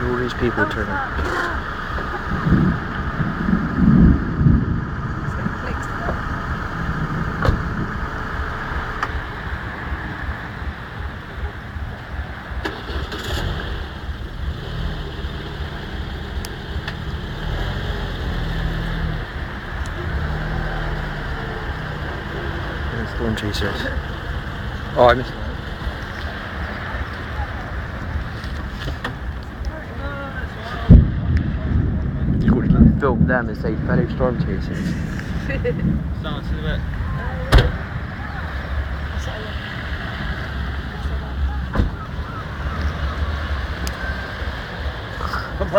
All these people turning. Storm chasers. Oh, I missed that. You could film them and say fellow storm chasers. Sounds a bit.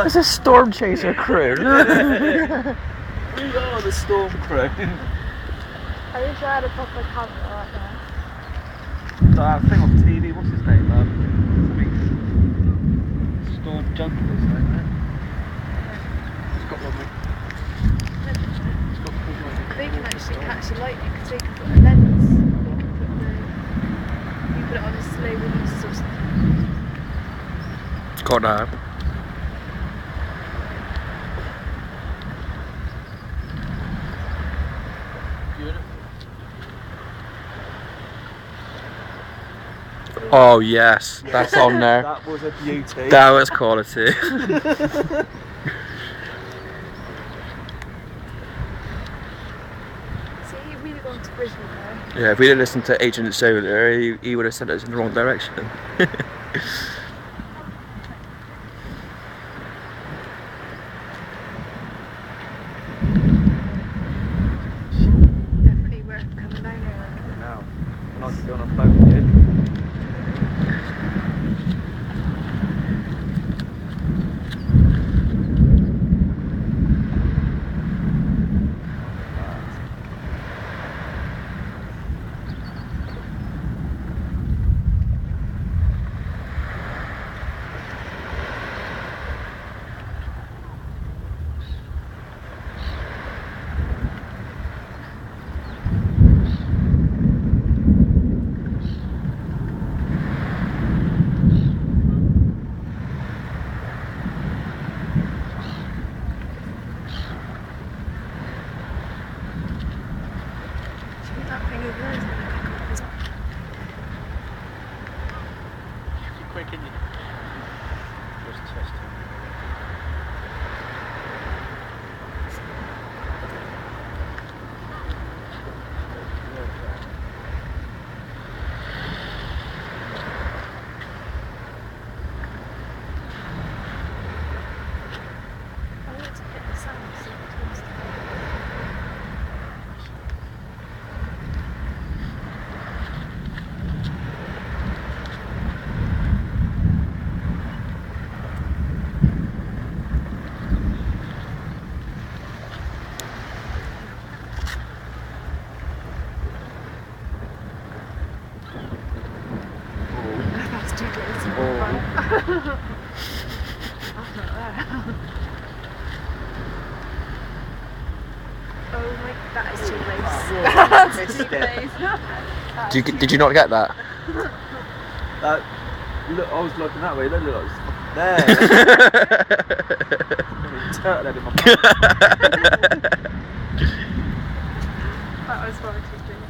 It's a storm chaser crew. We are the storm crew. I wish I had a proper camera right now. That thing on TV, what's his name? Storm Jungle or something, right? It's got one. They can actually catch the lightning because they can put a lens. They can put you put it on a slow release or something. Got that. Oh yes, that's on there. That was a beauty. That was quality. See, we'd have gone to Brisbane though. Yeah, if we didn't listen to Agent Solar, he would have sent us in the wrong direction. Definitely worth coming down here. Now, and I could go on a boat with you. That thing over there is going to pick up as well. Quick, can you? Just testing. I want to get the sound so it turns to that's too close. That's not there. Oh my, that is too close. That's too close. Did you not get that? Look, I was looking that way. That looked like there. Turtle head in my mouth. That was far too close.